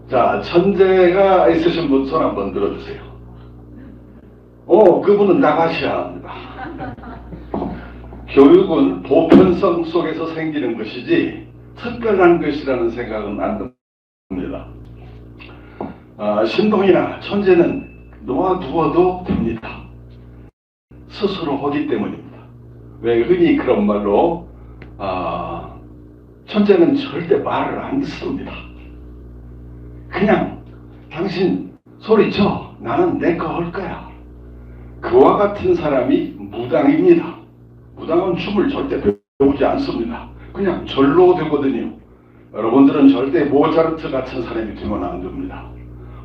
자, 천재가 있으신 분 손 한번 들어주세요. 그분은 나가셔야 합니다. 교육은 보편성 속에서 생기는 것이지 특별한 것이라는 생각은 안 듭니다. 신동이나 천재는 놓아두어도 됩니다. 스스로 하기 때문입니다. 왜 흔히 그런 말로 천재는 절대 말을 안 듣습니다. 그냥 당신 소리쳐, 나는 내 거 할 거야. 그와 같은 사람이 무당입니다. 무당은 춤을 절대 배우지 않습니다. 그냥 절로 되거든요. 여러분들은 절대 모차르트 같은 사람이 되면 안 됩니다.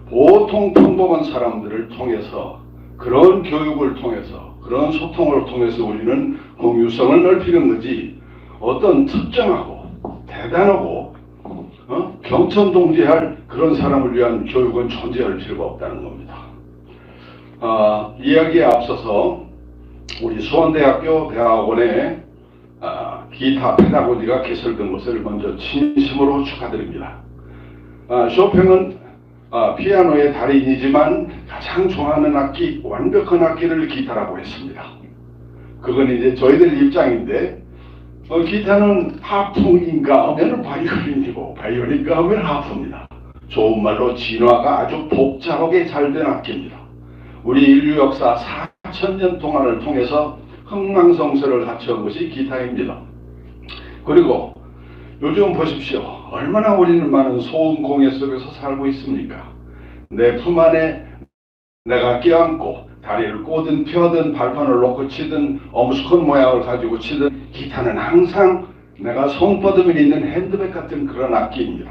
보통 평범한 사람들을 통해서, 그런 교육을 통해서, 그런 소통을 통해서 우리는 공유성을 넓히는 거지, 어떤 특정하고 대단하고 경천동지할 그런 사람을 위한 교육은 존재할 필요가 없다는 겁니다. 이야기에 앞서서 우리 수원대학교 대학원에 기타 페다고지가 개설된 것을 먼저 진심으로 축하드립니다. 쇼팽은 피아노의 달인이지만 가장 좋아하는 악기, 완벽한 악기를 기타라고 했습니다. 그건 이제 저희들 입장인데, 기타는 하풍인가 하면 바이올린이고, 바이올린인가 하면 하프입니다. 좋은 말로 진화가 아주 복잡하게 잘 된 악기입니다. 우리 인류 역사 4,000년 동안을 통해서 흥망성쇠를 갖춘 것이 기타입니다. 그리고 요즘 보십시오. 얼마나 우리는 많은 소음 공해 속에서 살고 있습니까? 내 품 안에 내가 껴안고 다리를 꼬든 펴든 발판을 놓고 치든 엄숙한 모양을 가지고 치든, 기타는 항상 내가 손버듬이 있는 핸드백 같은 그런 악기입니다.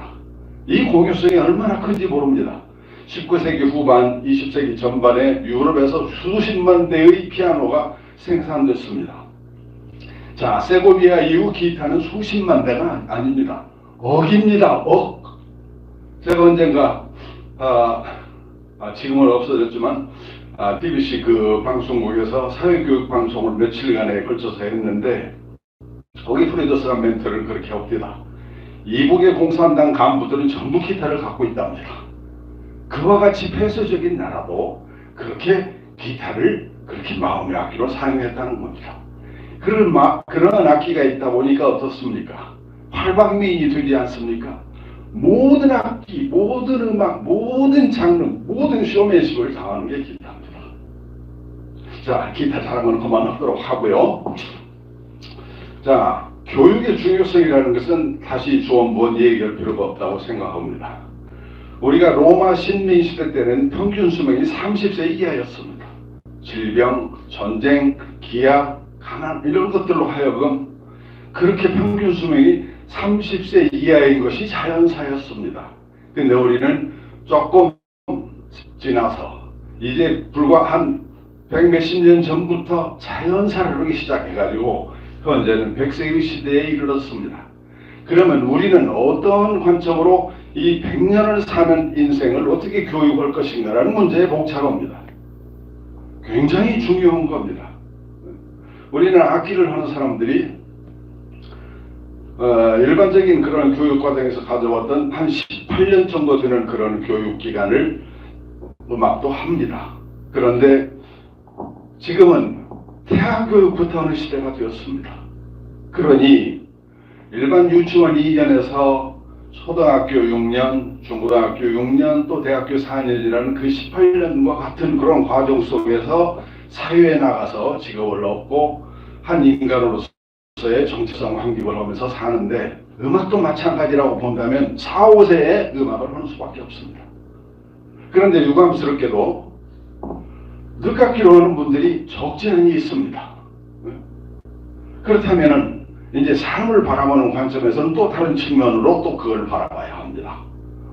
이 공유성이 얼마나 큰지 모릅니다. 19세기 후반, 20세기 전반에 유럽에서 수십만 대의 피아노가 생산됐습니다. 자, 세고비아 이후 기타는 수십만 대가 아닙니다. 억입니다. 억. 제가 언젠가 지금은 없어졌지만 BBC 그 방송국에서 사회교육 방송을 며칠간에 걸쳐서 했는데, 거기 프리더스란 멘트를 그렇게 합니다. 이북의 공산당 간부들은 전부 기타를 갖고 있답니다. 그와 같이 폐쇄적인 나라도 그렇게 기타를 그렇게 마음의 악기로 사용했다는 겁니다. 그런 악기가 있다 보니까 어떻습니까? 활방미인이 되지 않습니까? 모든 악기, 모든 음악, 모든 장르, 모든 쇼맨십을 당하는 게 기타입니다. 자, 기타 자랑은 그만하도록 하고요. 자, 교육의 중요성이라는 것은 다시 조언 얘기할 필요가 없다고 생각합니다. 우리가 로마 신민시대 때는 평균 수명이 30세 이하였습니다. 질병, 전쟁, 기아, 가난 이런 것들로 하여금 그렇게 평균 수명이 30세 이하인 것이 자연사였습니다. 근데 우리는 조금 지나서 이제 불과 한 100몇십 년 전부터 자연사를 하기 시작해가지고 현재는 100세의 시대에 이르렀습니다. 그러면 우리는 어떤 관점으로 이 100년을 사는 인생을 어떻게 교육할 것인가라는 문제에 복잡합니다. 굉장히 중요한 겁니다. 우리는 악기를 하는 사람들이 일반적인 그런 교육 과정에서 가져왔던 한 18년 정도 되는 그런 교육 기간을 음악도 합니다. 그런데 지금은 대학 교육부터 하는 시대가 되었습니다. 그러니 일반 유치원 2년에서 초등학교 6년, 중고등학교 6년, 또 대학교 4년이라는 그 18년과 같은 그런 과정 속에서 사회에 나가서 직업을 얻고 한 인간으로서의 정체성 확립을 하면서 사는데, 음악도 마찬가지라고 본다면 4, 5세에 음악을 하는 수밖에 없습니다. 그런데 유감스럽게도 늦깎이로 하는 분들이 적지 않이 있습니다. 그렇다면 이제 삶을 바라보는 관점에서는 또 다른 측면으로 또 그걸 바라봐야 합니다.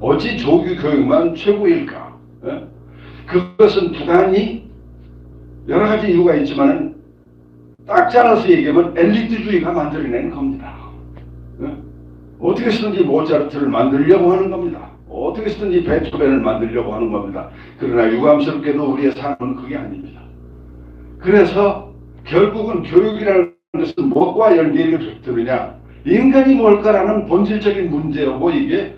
어찌 조기 교육만 최고일까? 그것은 부단히 여러 가지 이유가 있지만 딱 잘라서 얘기하면 엘리트주의가 만들어내는 겁니다. 어떻게 쓰든지 모차르트를 만들려고 하는 겁니다. 어떻게 쓰든지 베토벤을 만들려고 하는 겁니다. 그러나 유감스럽게도 우리의 삶은 그게 아닙니다. 그래서 결국은 교육이라는 것은 무엇과 연계를 드느냐, 인간이 뭘까라는 본질적인 문제고, 이게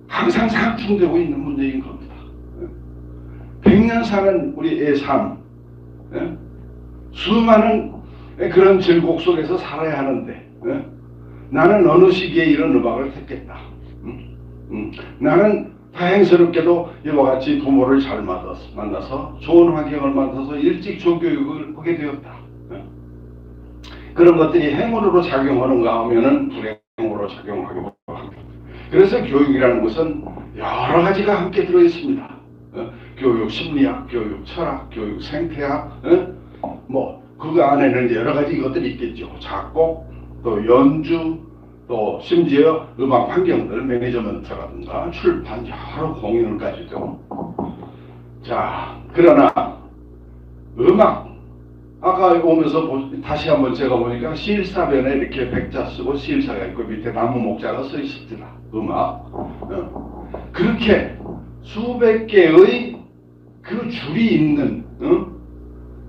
항상 상충되고 있는 문제인 겁니다. 100년 사는 우리의 삶, 수많은 그런 질곡 속에서 살아야 하는데 나는 어느 시기에 이런 음악을 택했다. 나는 다행스럽게도 이와 같이 부모를 잘 만나서 좋은 환경을 만나서 일찍 조교육을 보게 되었다. 그런 것들이 행운으로 작용하는가 하면은 불행으로 작용하기도 합니다. 그래서 교육이라는 것은 여러 가지가 함께 들어 있습니다. 교육 심리학, 교육 철학, 교육 생태학, 뭐 그 안에는 여러 가지 것들이 있겠죠. 작곡, 또 연주, 또 심지어 음악 환경들, 매니저먼트라든가 출판 여러 공인을까지도. 자, 그러나 음악 아까 오면서 다시 한번 제가 보니까 시일사변에 이렇게 백자 쓰고 시일사가 있고 밑에 나무 목자가 써 있었더라. 음악. 그렇게 수백 개의 그 줄이 있는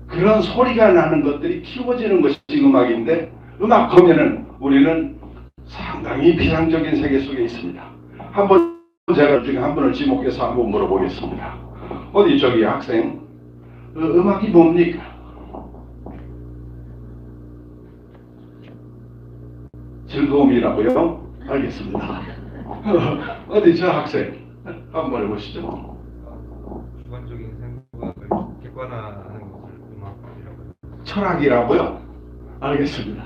그런 소리가 나는 것들이 키워지는 것이 음악인데, 음악 하면은 우리는 상당히 비상적인 세계 속에 있습니다. 한번 제가 중에 한 분을 지목해서 한번 물어보겠습니다. 어디 저기 학생, 음악이 뭡니까? 즐거움이라고요? 알겠습니다. 어디 저 학생 한번 해보시죠. 주관적인 생각을 객관화하는 것을 음악이라고 해요. 철학이라고요? 알겠습니다.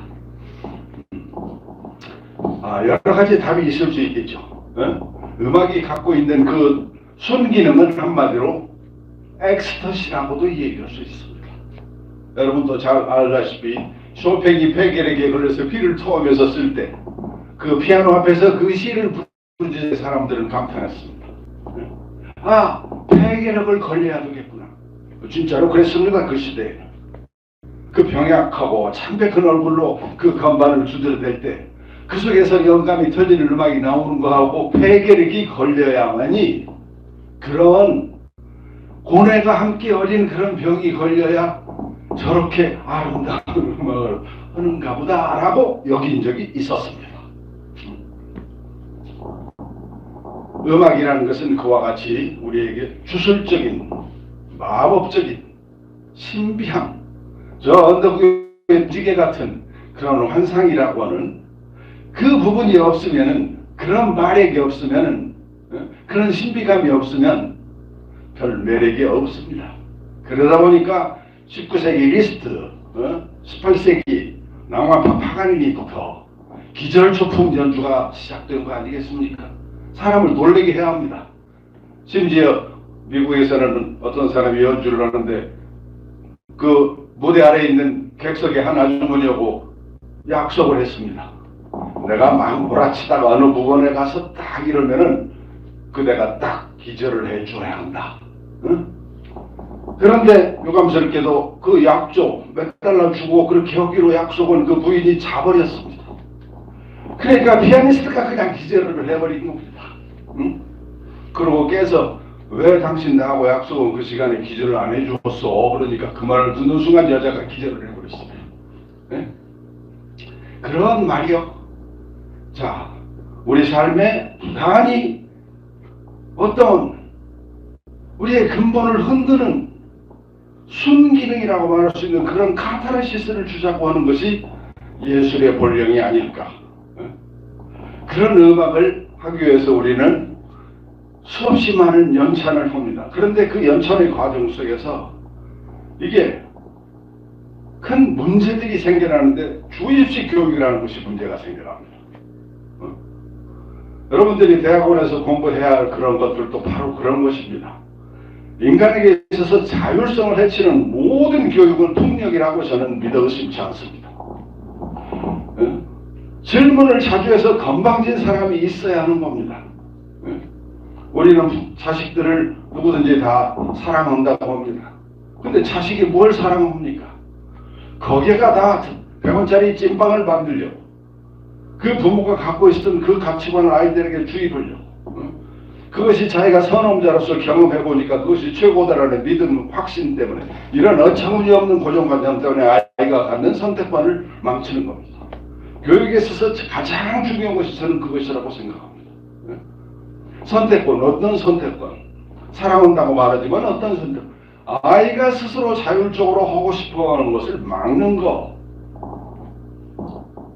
여러 가지 답이 있을 수 있겠죠. 음악이 갖고 있는 그 순기능은 한마디로 엑스터시라고도 얘기할 수 있습니다. 여러분도 잘 알다시피 쇼팽이 베겔에게 걸려서 피를 토하면서 쓸 때 그 피아노 앞에서 그 시를 부르는 사람들은 감탄했습니다. 베겔을 걸려야 되겠구나. 진짜로 그랬습니다. 그 시대에. 그 병약하고 창백한 얼굴로 그 건반을 두드려댈 때 그 속에서 영감이 터지는 음악이 나오는 거하고 베겔이 걸려야만이, 그런 고뇌가 함께 어린 그런 병이 걸려야 저렇게 아름다운 음악을 하는가 보다라고 여긴 적이 있었습니다. 음악이라는 것은 그와 같이 우리에게 주술적인, 마법적인, 신비한, 저 언덕 위의 지게 같은 그런 환상이라고 하는 그 부분이 없으면은, 그런 마력이 없으면은, 그런 신비감이 없으면 별 매력이 없습니다. 그러다 보니까 19세기 리스트, 18세기 낭만파 파가니니부터 기절초풍 연주가 시작된 거 아니겠습니까? 사람을 놀라게 해야 합니다. 심지어 미국에서는 어떤 사람이 연주를 하는데 그 무대 아래에 있는 객석에 한 아주머니하고 약속을 했습니다. 내가 막 몰아치다가 어느 부분에 가서 딱 이러면은 그대가 딱 기절을 해줘야 한다. 그런데 유감스럽게도 그 약조 몇 달러 주고 그렇게 하기로 약속은 그 부인이 자버렸습니다. 그러니까 피아니스트가 그냥 기절을 해버린 겁니다. 그러고 깨서 왜 당신 나하고 약속은 그 시간에 기절을 안 해줬어? 그러니까 그 말을 듣는 순간 여자가 기절을 해버렸습니다. 네? 그런 말이요. 자, 우리 삶에 부단히 어떤 우리의 근본을 흔드는 순기능이라고 말할 수 있는 그런 카타르시스를 주자고 하는 것이 예술의 본령이 아닐까. 그런 음악을 하기 위해서 우리는 수없이 많은 연찬을 합니다. 그런데 그 연찬의 과정 속에서 이게 큰 문제들이 생겨나는데 주입식 교육이라는 것이 문제가 생겨납니다. 여러분들이 대학원에서 공부해야 할 그런 것들도 바로 그런 것입니다. 인간에게 있어서 자율성을 해치는 모든 교육은 폭력이라고 저는 믿어 의심치 않습니다. 질문을 자주 해서 건방진 사람이 있어야 하는 겁니다. 우리는 자식들을 누구든지 다 사랑한다고 합니다. 근데 자식이 뭘 사랑합니까? 거기에가 다 100원짜리 찐빵을 만들려고, 그 부모가 갖고 있었던 그 가치관을 아이들에게 주입하려고, 그것이 자기가 선험자로서 경험해보니까 그것이 최고다라는 믿음, 확신 때문에, 이런 어처구니 없는 고정관념 때문에 아이가 갖는 선택권을 망치는 겁니다. 교육에 있어서 가장 중요한 것이 저는 그것이라고 생각합니다. 선택권, 어떤 선택권? 사랑한다고 말하지만 어떤 선택? 아이가 스스로 자율적으로 하고 싶어 하는 것을 막는 거.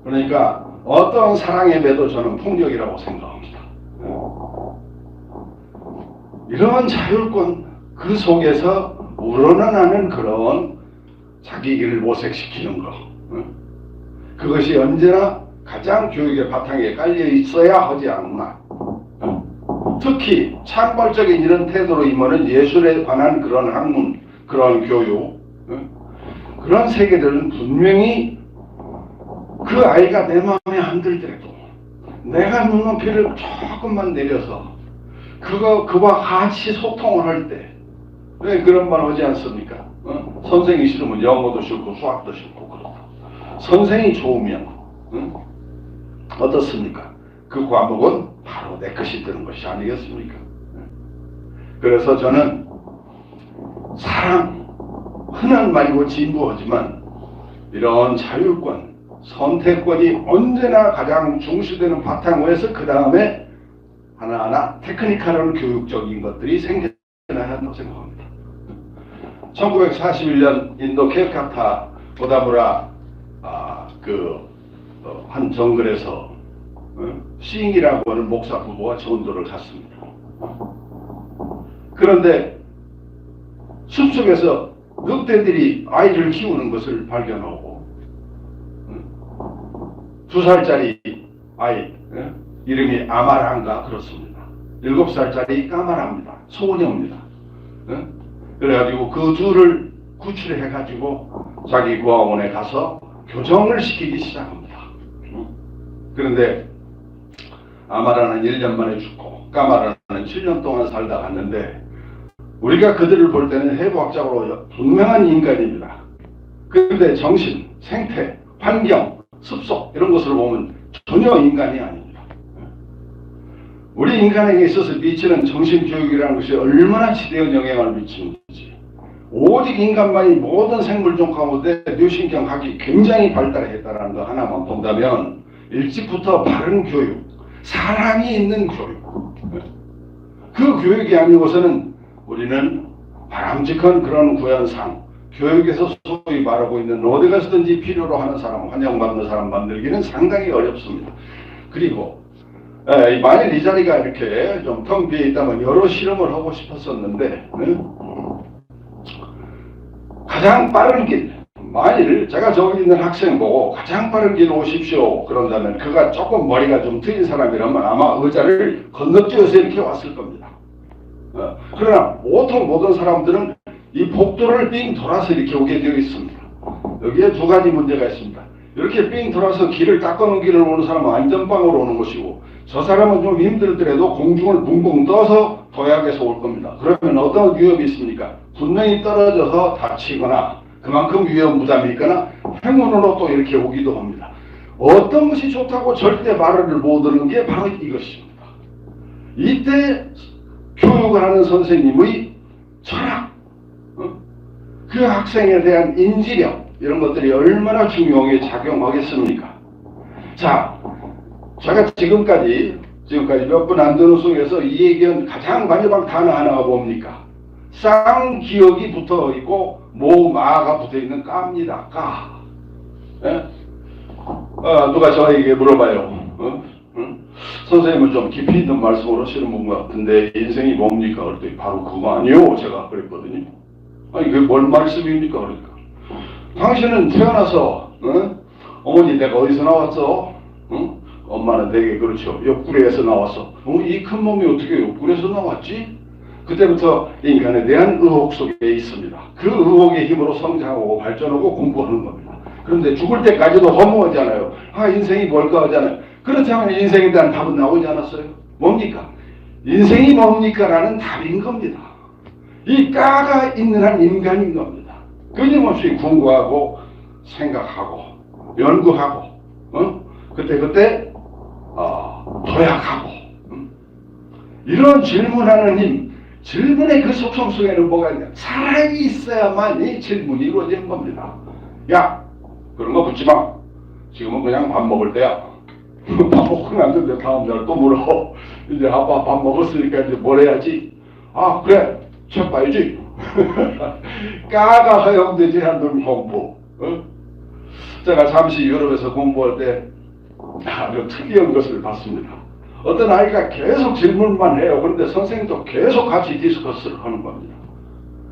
그러니까 어떤 사랑의 매도 저는 폭력이라고 생각합니다. 이러한 자율권, 그 속에서 우러나는 그런 자기 길을 모색시키는 거. 그것이 언제나 가장 교육의 바탕에 깔려 있어야 하지 않나. 특히 창발적인 이런 태도로 임하는 예술에 관한 그런 학문, 그런 교육, 그런 세계들은 분명히 그 아이가 내 마음에 안 들더라도 내가 눈높이를 조금만 내려서 그와 같이 소통을 할 때, 왜 그런 말 하지 않습니까? 선생이 싫으면 영어도 싫고 수학도 싫고 그렇다. 선생이 좋으면 어떻습니까? 그 과목은 바로 내 것이 되는 것이 아니겠습니까? 그래서 저는 사랑, 흔한 말이고 진부하지만 이런 자율권, 선택권이 언제나 가장 중시되는 바탕에서 그 다음에 하나하나 테크니컬한 교육적인 것들이 생겨나야 한다고 생각합니다. 1941년 인도 캘카타 고다무라 한 정글에서 싱이라고 하는 목사 부부가 전도를 갔습니다. 그런데 숲속에서 늑대들이 아이를 키우는 것을 발견하고 2살짜리 아이, 이름이 아마란가 그렇습니다. 7살짜리 까마랍니다. 소녀입니다. 그래가지고 그 둘을 구출해가지고 자기 고아원에 가서 교정을 시키기 시작합니다. 그런데 아마라는 1년 만에 죽고 까마라는 7년 동안 살다 갔는데 우리가 그들을 볼 때는 해부학적으로 분명한 인간입니다. 그런데 정신, 생태, 환경, 습속 이런 것을 보면 전혀 인간이 아닙니다. 우리 인간에게 있어서 미치는 정신교육이라는 것이 얼마나 지대한 영향을 미치는지, 오직 인간만이 모든 생물종 가운데 뇌신경학이 굉장히 발달했다는 거 하나만 본다면 일찍부터 바른 교육, 사랑이 있는 교육, 그 교육이 아니고서는 우리는 바람직한 그런 구현상, 교육에서 소위 말하고 있는 어디 가서든지 필요로 하는 사람, 환영받는 사람 만들기는 상당히 어렵습니다. 그리고 만일 이 자리가 이렇게 좀 텅 비어 있다면 여러 실험을 하고 싶었었는데 가장 빠른 길, 만일 제가 저기 있는 학생 보고 가장 빠른 길 오십시오 그런다면 그가 조금 머리가 좀 트인 사람이라면 아마 의자를 건너뛰어서 이렇게 왔을 겁니다. 그러나 보통 모든 사람들은 이 복도를 삥 돌아서 이렇게 오게 되어 있습니다. 여기에 두 가지 문제가 있습니다. 이렇게 삥 돌아서 길을 닦아놓은 길을 오는 사람은 안전방으로 오는 것이고, 저 사람은 좀 힘들더라도 공중을 붕붕 떠서 도약해서 올 겁니다. 그러면 어떤 위협이 있습니까? 분명히 떨어져서 다치거나 그만큼 위험 부담이 있거나 행운으로 또 이렇게 오기도 합니다. 어떤 것이 좋다고 절대 말을 못 듣는 게 바로 이것입니다. 이때 교육을 하는 선생님의 철학, 그 학생에 대한 인지력 이런 것들이 얼마나 중요하게 작용하겠습니까? 자, 제가 지금까지 몇 분 안 되는 속에서 이 얘기는 가장 마지막 단어 하나가 뭡니까? 쌍기역이 붙어 있고 모마가 붙어 있는 까입니다. 까. 예? 누가 저에게 물어봐요. 선생님은 좀 깊이 있는 말씀을 하시는 분 같은데 인생이 뭡니까? 그랬더니 바로 그거 아니요. 제가 그랬거든요. 아니 그게 뭔 말씀입니까? 그러니까 당신은 태어나서 어머니 내가 어디서 나왔어? 엄마는 되게 그렇죠. 옆구리에서 나왔어. 이 큰 몸이 어떻게 옆구리에서 나왔지? 그때부터 인간에 대한 의혹 속에 있습니다. 그 의혹의 힘으로 성장하고 발전하고 공부하는 겁니다. 그런데 죽을 때까지도 허무하잖아요. 인생이 뭘까 하잖아요. 그렇다면 인생에 대한 답은 나오지 않았어요? 뭡니까? 인생이 뭡니까? 라는 답인 겁니다. 이 까가 있는 한 인간인 겁니다. 끊임없이 궁구하고 생각하고 연구하고 그때 도약하고 이런 질문하는 힘, 질문의 그 속성 속에는 뭐가 있냐? 사랑이 있어야만 이 질문이 이루어지는 겁니다. 야, 그런 거 묻지 마. 지금은 그냥 밥 먹을 때야. 밥 먹고 났는데 다음날 또 물어. 이제 아빠 밥 먹었으니까 이제 뭘 해야지? 아, 그래. 책 봐야지. 까가 허용되지 않는 공부. 제가 잠시 유럽에서 공부할 때 아주 특이한 것을 봤습니다. 어떤 아이가 계속 질문만 해요. 그런데 선생님도 계속 같이 디스커스를 하는 겁니다.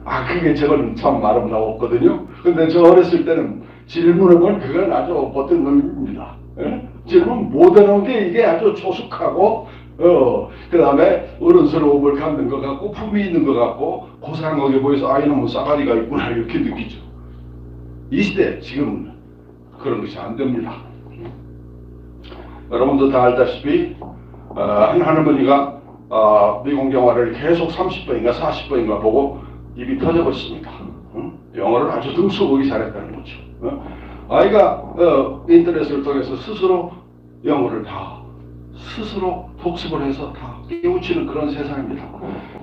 아, 그게 저는 참 아름다웠거든요. 근데 저 어렸을 때는 질문하면 그건 아주 버튼 놈입니다. 질문 못하는 게 이게 아주 조숙하고, 그 다음에 어른스러움을 갖는 것 같고, 품이 있는 것 같고, 고상하게 보여서 아이는 싸가지가 있구나, 이렇게 느끼죠. 이 시대, 지금은 그런 것이 안 됩니다. 여러분도 다 알다시피, 한 할머니가 미국 영화를 계속 30번인가 40번인가 보고 입이 터져버렸습니다. 영어를 아주 등수보기 잘했다는 거죠. 아이가 인터넷을 통해서 스스로 영어를 다 스스로 독습을 해서 다 깨우치는 그런 세상입니다.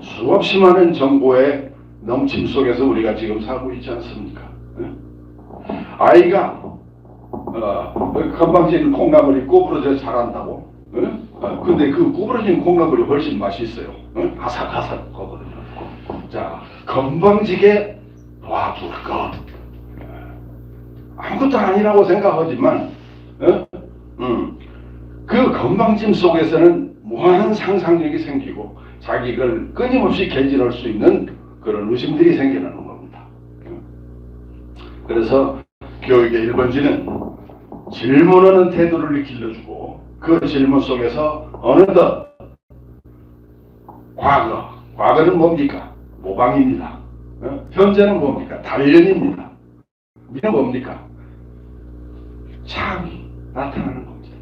수없이 많은 정보의 넘침 속에서 우리가 지금 살고 있지 않습니까? 아이가 건방진 콩나물이 구부러져 자란다고. 근데 그 구부러진 콩나물이 훨씬 맛있어요. 아삭아삭하거든요. 자, 건방지게 놔둘 것. 아무것도 아니라고 생각하지만, 그 건방짐 속에서는 무한한 상상력이 생기고, 자기를 끊임없이 개진할 수 있는 그런 의심들이 생겨나는 겁니다. 그래서 교육의 1번지는 질문하는 태도를 길러주고, 그 질문 속에서 어느덧 과거는 뭡니까? 모방입니다. 현재는 뭡니까? 단련입니다. 미래는 뭡니까? 참이 나타나는 겁니다.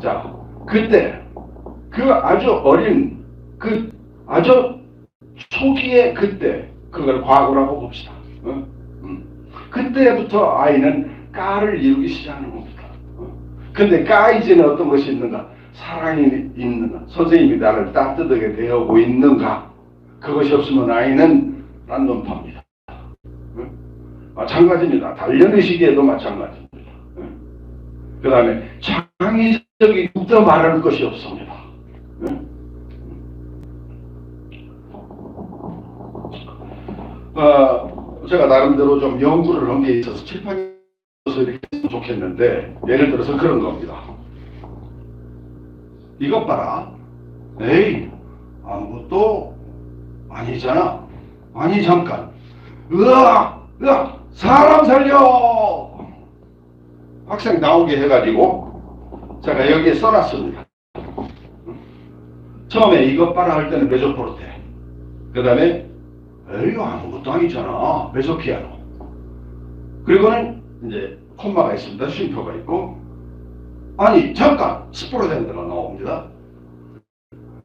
자, 그때 그 아주 어린 그 아주 초기의 그때 그걸 과거라고 봅시다. 그때부터 아이는 까를 이루기 시작하는 겁니다. 근데 까 이제는 어떤 것이 있는가? 사랑이 있는가? 선생님이 나를 따뜻하게 대하고 있는가? 그것이 없으면 아이는 란놈파입니다. 마찬가지입니다. 단련의식에도 마찬가지입니다. 그 다음에 창의적인 욱더 말할 것이 없습니다. 제가 나름대로 좀 연구를 한 게 있어서 칠판에서 이렇게 했으면 좋겠는데, 예를 들어서 그런 겁니다. 이것 봐라. 에이, 아무것도 아니잖아. 아니, 잠깐. 으악! 사람 살려! 학생 나오게 해가지고 제가 여기에 써놨습니다. 처음에 이것 봐라 할 때는 메조포르테, 그 다음에 에이, 아무것도 아니잖아, 메조피아노, 그리고는 이제 콤마가 있습니다. 쉼표가 있고, 아니 잠깐, 스포르덴드가 나옵니다.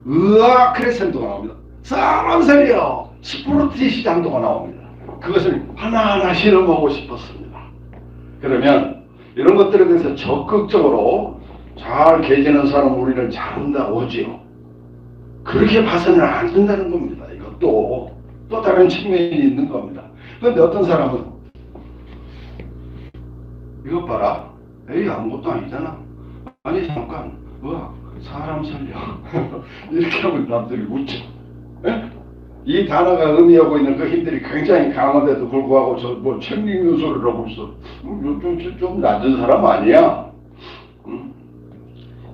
으악, 크레센도가 나옵니다. 사람 살려! 스포르티 시장도가 나옵니다. 그것을 하나하나 실험하고 싶었습니다. 그러면 이런 것들에 대해서 적극적으로 잘 개진한 사람 우리는 잘한다고 하지요. 그렇게 봐서는 안 된다는 겁니다. 이것도 또 다른 측면이 있는 겁니다. 그런데 어떤 사람은 이것 봐라, 에이, 아무것도 아니잖아, 아니 잠깐, 와, 사람 살려 이렇게 하면 남들이 웃죠. 에? 이 단어가 의미하고 있는 그 힘들이 굉장히 강한데도 불구하고 저 뭐 책 읽는 소리를 하고 있어. 좀 낮은 사람 아니야?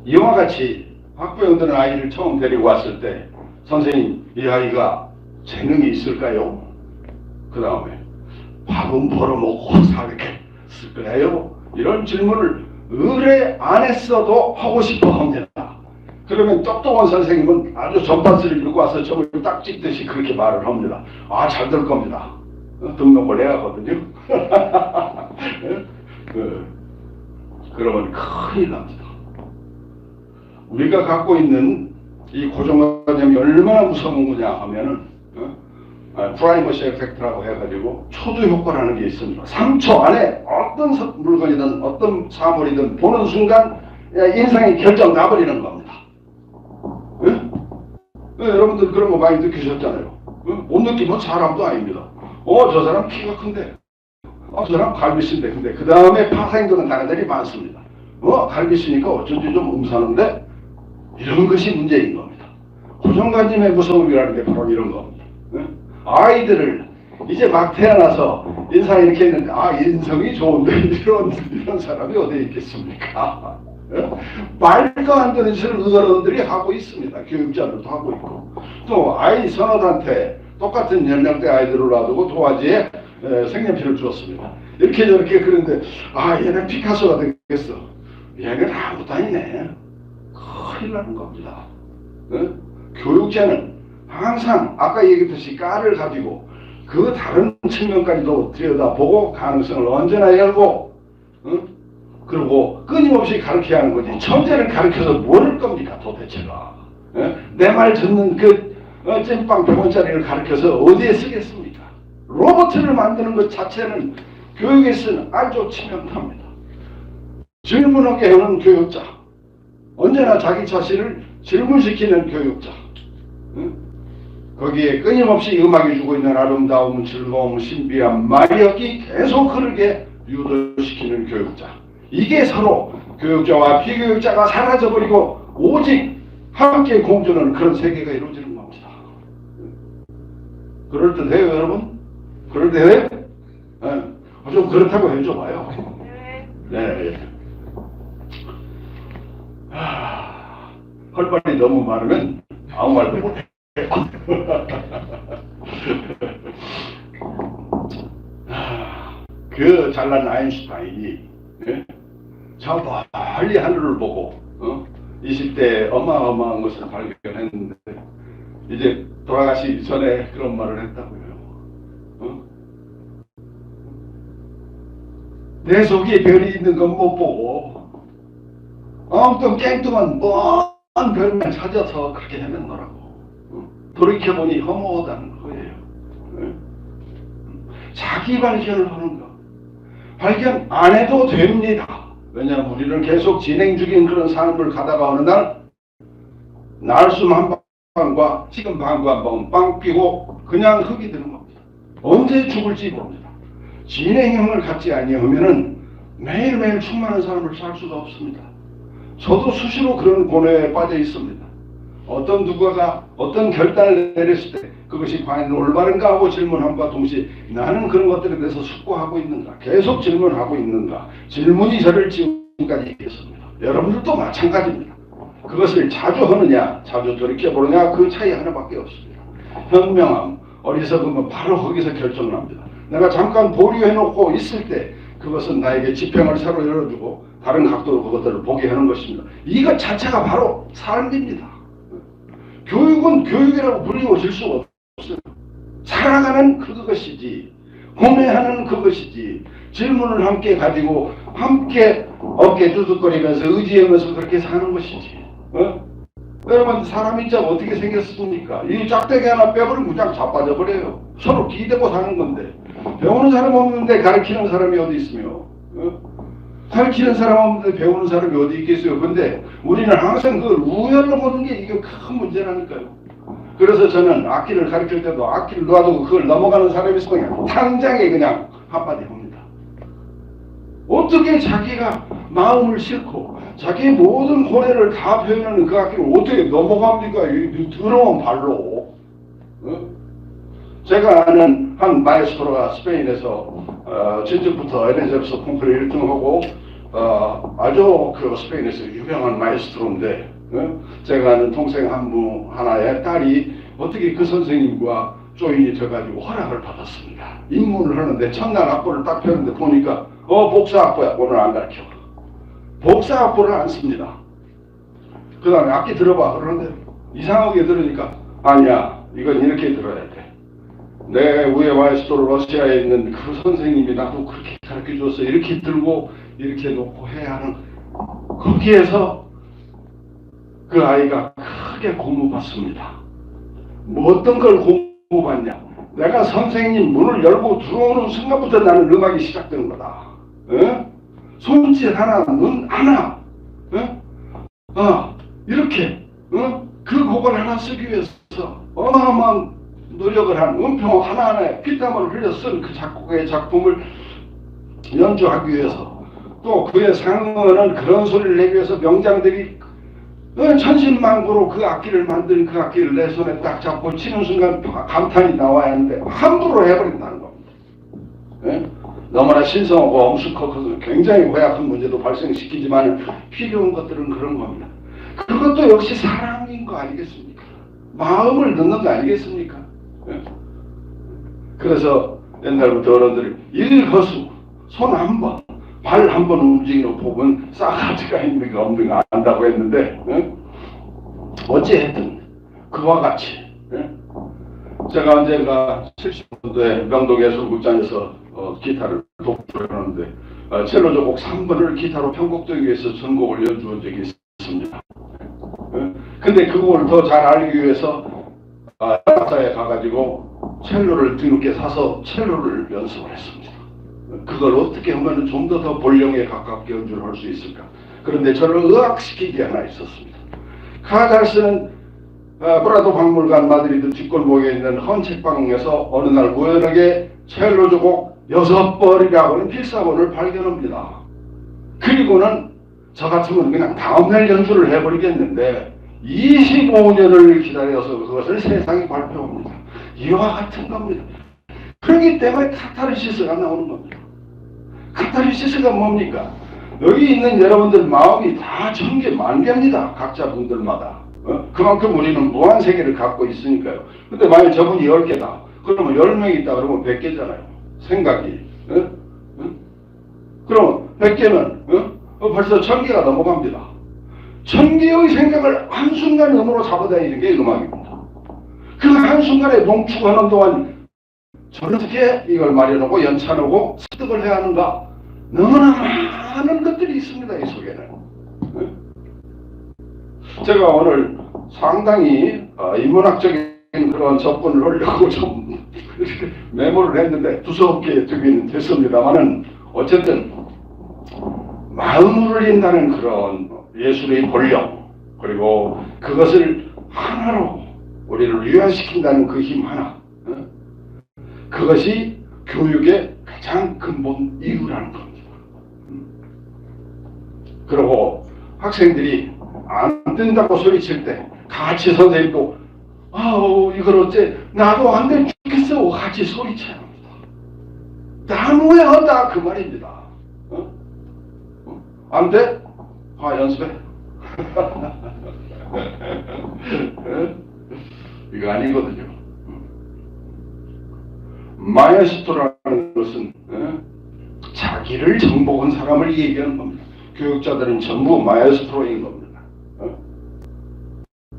이와 같이 학부형들은 아이를 처음 데리고 왔을 때, 선생님, 이 아이가 재능이 있을까요? 그 다음에 밥은 벌어먹고 살겠을 거예요? 이런 질문을 의뢰 안 했어도 하고 싶어 합니다. 그러면 똑똑한 선생님은 아주 전파스를 읽고 와서 점을 딱 찍듯이 그렇게 말을 합니다. 아, 잘 될 겁니다. 등록을 해야 하거든요. 그러면 큰일 납니다. 우리가 갖고 있는 이 고정관념이 얼마나 무서운 거냐 하면은, 프라이머시 에펙트라고 해가지고 초두 효과라는 게 있습니다. 3초 안에 어떤 물건이든 어떤 사물이든 보는 순간 인상이 결정 나버리는 겁니다. 여러분들 그런 거 많이 느끼셨잖아요. 못 느끼면 사람도 아닙니다. 저 사람 키가 큰데, 저 사람 갈비신데, 근데 그 다음에 파생되는 단어들이 많습니다. 가르치니까 어쩐지 좀 음사는데 이런 것이 문제인 겁니다. 고정관념의 무서움이라는 게 바로 이런 겁니다. 아이들을 이제 막 태어나서 인상 이렇게 했는데 인성이 좋은데 이런 사람이 어디 있겠습니까? 말도 안 되는 짓을 어른들이 하고 있습니다. 교육자들도 하고 있고 또 아이 서너한테 똑같은 연령대 아이들을 놔두고 도화지에 색연필을 주었습니다. 이렇게 저렇게 그런데 얘는 피카소가 되겠어. 얘는 아무것도 아니네. 큰일 나는 겁니다. 교육자는 항상 아까 얘기했듯이 깔을 가지고 그 다른 측면까지도 들여다보고 가능성을 언제나 열고 그리고 끊임없이 가르쳐야 하는 거지. 천재를 가르쳐서 뭘 할 겁니까 도대체가. 내 말 듣는 그 찐빵 100원짜리를 가르쳐서 어디에 쓰겠습니까? 로봇을 만드는 것 자체는 교육에 쓰는 아주 치명타입니다. 질문하게 하는 교육자, 언제나 자기 자신을 질문시키는 교육자, 거기에 끊임없이 음악이 주고 있는 아름다움, 즐거움, 신비함, 마력이 계속 흐르게 유도시키는 교육자. 이게 서로 교육자와 비교육자가 사라져버리고 오직 함께 공존하는 그런 세계가 이루어지는 겁니다. 그럴듯해요, 여러분? 그럴듯해요? 좀 그렇다고 해줘봐요. 네. 할 말이 너무 많으면 아무 말도 못해. 그 잘난 아인슈타인이 저 멀리 하늘을 보고 20대에 어마어마한 것을 발견했는데 이제 돌아가시기 전에 그런 말을 했다고요. 내 속에 별이 있는 건 못 보고 엉뚱 깽뚱한 먼 별만 찾아서 그렇게 헤맨노라고. 돌이켜보니 허무하다는 거예요. 자기 발견을 하는 거. 발견 안 해도 됩니다. 왜냐하면 우리는 계속 진행 중인 그런 삶을 가다가 어느 날 날숨 한 방과 지금 방구 한 방 빵 끼고 그냥 흙이 되는 겁니다. 언제 죽을지 모릅니다. 진행형을 갖지 아니하면은 매일매일 충만한 삶을 살 수가 없습니다. 저도 수시로 그런 고뇌에 빠져 있습니다. 어떤 누가가 어떤 결단을 내렸을 때 그것이 과연 올바른가 하고 질문함과 동시에 나는 그런 것들에 대해서 숙고하고 있는가, 계속 질문하고 있는가. 질문이 저를 지금까지 있겠습니다. 여러분들도 마찬가지입니다. 그것을 자주 하느냐 자주 돌이켜보느냐 그 차이 하나밖에 없습니다. 현명함, 어리석음은 바로 거기서 결정을 합니다. 내가 잠깐 보류해놓고 있을 때 그것은 나에게 지평을 새로 열어주고 다른 각도로 그것들을 보게 하는 것입니다. 이것 자체가 바로 삶입니다. 교육은 교육이라고 불리워질 수가 없어요. 살아가는 그것이지, 고뇌하는 그것이지, 질문을 함께 가지고 함께 어깨 두둑거리면서 의지하면서 그렇게 사는 것이지. 여러분 사람이 참 어떻게 생겼습니까? 이 짝대기 하나 빼버리면 그냥 자빠져버려요. 서로 기대고 사는 건데 배우는 사람 없는데 가르치는 사람이 어디 있으며 가르치는 사람 없는데 배우는 사람이 어디 있겠어요. 근데 우리는 항상 그걸 우열로 보는 게 이게 큰 문제라니까요. 그래서 저는 악기를 가르칠 때도 악기를 놔두고 그걸 넘어가는 사람이 있으면 그냥 당장에 그냥 한마디 합니다. 어떻게 자기가 마음을 싣고 자기의 모든 고뇌를 다 표현하는 그 악기를 어떻게 넘어갑니까? 이 더러운 발로. 제가 아는 한 마에스트로가 스페인에서 진즉부터 에네제르소 콩쿠르 1등하고 아주 그 스페인에서 유명한 마에스트로인데 제가 아는 동생 한부 하나의 딸이 어떻게 그 선생님과 조인이 돼가지고 허락을 받았습니다. 입문을 하는데 첫날 악보를 딱 펴는데 보니까 복사 악보야. 오늘 안 가르쳐. 복사 악보를 안 씁니다. 그 다음에 악기 들어봐. 그러는데 이상하게 들으니까 아니야. 이건 이렇게 들어야 돼. 내 위에 마에스트로 러시아에 있는 그 선생님이 나도 그렇게 가르쳐줘서 이렇게 들고 이렇게 놓고 해야 하는 거기에서 그 아이가 크게 고무받습니다. 뭐 어떤 걸 고무받냐? 내가 선생님 문을 열고 들어오는 순간부터 나는 음악이 시작되는 거다. 손짓 하나, 눈 하나, 이렇게 그 곡을 하나 쓰기 위해서 어마어마한 노력을 한 음표 하나하나에 피땀을 흘려 쓴 그 작곡의 작품을 연주하기 위해서 또 그의 상어는 그런 소리를 내기 위해서 명장들이 천신만고로 그 악기를 만든 그 악기를 내 손에 딱 잡고 치는 순간 감탄이 나와야 하는데 함부로 해버린다는 겁니다. 예? 너무나 신성하고 엄숙하고 굉장히 고약한 문제도 발생시키지만 필요한 것들은 그런 겁니다. 그것도 역시 사랑인 거 아니겠습니까? 마음을 넣는 거 아니겠습니까? 예? 그래서 옛날부터 어른들이 일거수 손 한 번, 발 한 번 움직이는 법은 싸가지가 있는가 없는가 안다고 했는데 어찌했든 그와 같이 제가 언젠가 70년도에 명동예술극장에서 기타를 독주하는데 첼로조 곡 3번을 기타로 편곡되기 위해서 전곡을 연주한 적이 있습니다. 근데 그 곡을 더 잘 알기 위해서 작사에 가가지고 첼로를 뒤늦게 사서 첼로를 연습을 했습니다. 그걸 어떻게 하면 좀 더 본령에 가깝게 연주를 할 수 있을까? 그런데 저를 의학시키기 하나 있었습니다. 카잘스는 프라도 박물관 마드리드 뒷골목에 있는 헌책방에서 어느 날 우연하게 첼로조 곡 6번이라고 하는 필사본을 발견합니다. 그리고는 저 같으면 그냥 다음날 연주를 해버리겠는데 25년을 기다려서 그것을 세상에 발표합니다. 이와 같은 겁니다. 그렇기 때문에 카타르시스가 나오는 겁니다. 카타르시스가 뭡니까? 여기 있는 여러분들 마음이 다 천개만개입니다. 각자 분들마다. 그만큼 우리는 무한세계를 갖고 있으니까요. 근데 만약 저분이 10개다. 그러면 10명이 있다 그러면 100개잖아요. 생각이. 그럼 100개는 벌써 1000개가 넘어갑니다. 1000개의 생각을 한순간 음으로 잡아다니는 게 음악입니다. 그 한순간에 농축하는 동안 저는 어떻게 이걸 마련하고 연찬하고 습득을 해야 하는가? 너무나 많은 것들이 있습니다. 이 속에는. 제가 오늘 상당히 인문학적인 그런 접근을 하려고 좀 메모를 했는데 두서없게 되긴 됐습니다만은 어쨌든 마음을 울린다는 그런 예술의 본령 그리고 그것을 하나로 우리를 유연시킨다는 그 힘 하나 그것이 교육의 가장 근본 이유라는 겁니다. 그리고 학생들이 안 된다고 소리칠 때 같이 선생님도 이걸 어째 나도 안 되면 좋겠어 같이 소리쳐야 합니다. 나무에 한다 그 말입니다. 안 돼? 연습해. 이거 아니거든요. 마에스트로라는 것은 자기를 정복한 사람을 얘기하는 겁니다. 교육자들은 전부 마에스트로인 겁니다.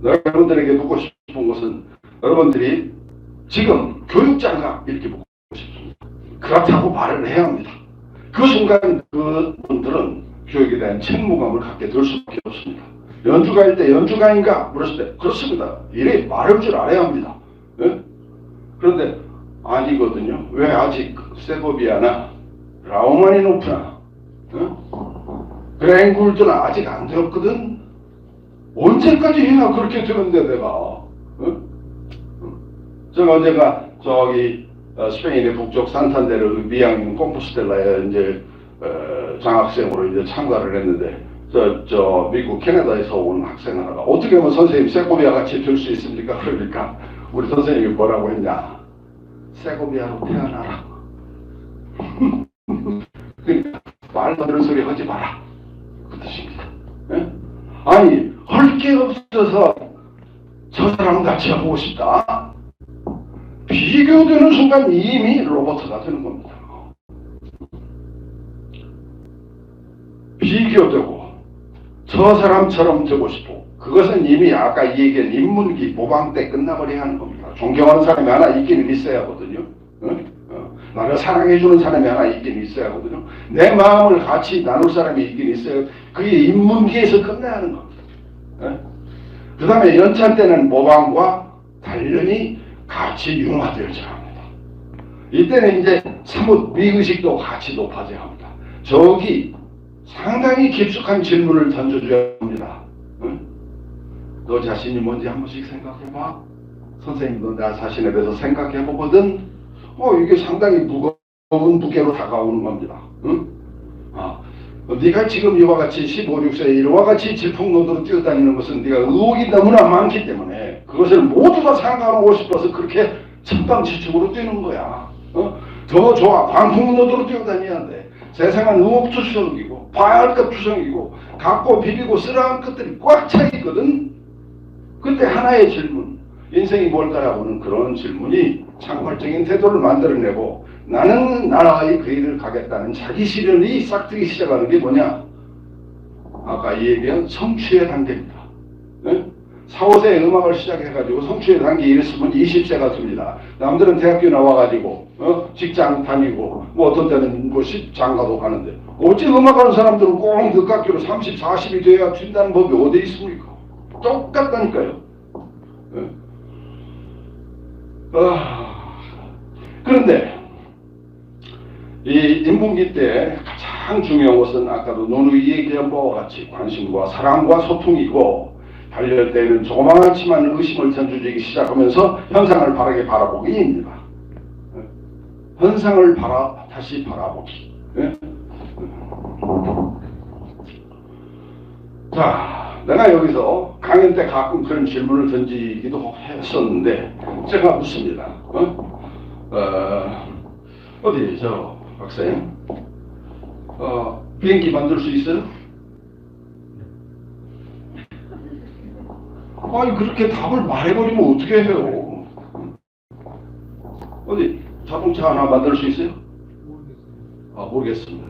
여러분들에게 묻고 싶은 것은 여러분들이 지금 교육자가 이렇게 묻고 싶습니다. 그렇다고 말을 해야 합니다. 그 순간 그분들은 교육에 대한 책무감을 갖게 될 수밖에 없습니다. 연주가일 때 연주가인가 물었을 때 그렇습니다. 이래 말할 줄 알아야 합니다. 그런데 아니거든요. 왜 아직 세고비아나 라우마니노프나 그랭굴드나 아직 안 되었거든. 언제까지 해야 그렇게 되는데 내가 제가 언젠가 저기 스페인의 북쪽 산탄데르 미양 콤포스텔라에 이제 장학생으로 이제 참가를 했는데 저 미국 캐나다에서 온 학생 하나가 어떻게 하면 선생님 세고비아 같이 될 수 있습니까? 그러니까 우리 선생님이 뭐라고 했냐? 세고비아로 태어나라. 그러니까 말도 안 되는 소리 하지 마라. 그 뜻입니다. 아니 할 게 없어서 저 사람 같이 하고 싶다. 비교되는 순간 이미 로봇가 되는 겁니다. 비교되고 저 사람처럼 되고 싶고 그것은 이미 아까 얘기한 인문기 모방 때 끝나버려야 하는 겁니다. 존경하는 사람이 하나 있기는 있어야 하거든요. 나를 사랑해주는 사람이 하나 있긴 있어야 하거든요. 내 마음을 같이 나눌 사람이 있긴 있어요. 그게 인문기에서 끝나야 하는 겁니다. 그 다음에 연찬 때는 모방과 단련이 같이 융화되어져야 합니다. 이때는 이제 사뭇 미의식도 같이 높아져야 합니다. 저기 상당히 깊숙한 질문을 던져줘야 합니다. 너 자신이 뭔지 한 번씩 생각해봐. 선생님도 나 자신에 대해서 생각해보거든. 이게 상당히 무거운 무게로 다가오는 겁니다. 네가 지금 이와 같이 15, 6세 이와 같이 질풍노도로 뛰어다니는 것은 네가 의혹이 너무나 많기 때문에 그것을 모두 다 상관하고 싶어서 그렇게 천방지축으로 뛰는 거야. 더 좋아. 광풍노도로 뛰어다녀야 돼. 세상은 의혹투성이고 봐야 할 것 투성이고 갖고 비비고 쓰라한 것들이 꽉 차 있거든. 그때 하나의 질문, 인생이 뭘까라고는 그런 질문이 창발적인 태도를 만들어내고 나는 나라의 그 일을 가겠다는 자기 실현이 싹트기 시작하는 게 뭐냐? 아까 얘기한 성취의 단계입니다. 네? 4, 5세에 음악을 시작해가지고 성취의 단계 이랬으면 20세가 됩니다. 남들은 대학교 나와가지고 직장 다니고 뭐 어떤 때는 뭐 장가도 가는데 어찌 음악하는 사람들은 꼭 늦깎이로 30, 40이 돼야 된다는 법이 어디 있습니까? 똑같다니까요. 네? 그런데 이 인문기 때 가장 중요한 것은 아까도 논의 얘기한 바와 같이 관심과 사랑과 소통이고 달릴 때는 조그맣지만 의심을 던져주기 시작하면서 현상을 바르게 바라보기입니다. 현상을 다시 바라보기. 자, 내가 여기서 강연 때 가끔 그런 질문을 던지기도 했었는데 제가 묻습니다. 어디 저 학생 비행기 만들 수 있어요? 아니 그렇게 답을 말해버리면 어떻게 해요? 어디 자동차 하나 만들 수 있어요? 모르겠습니다.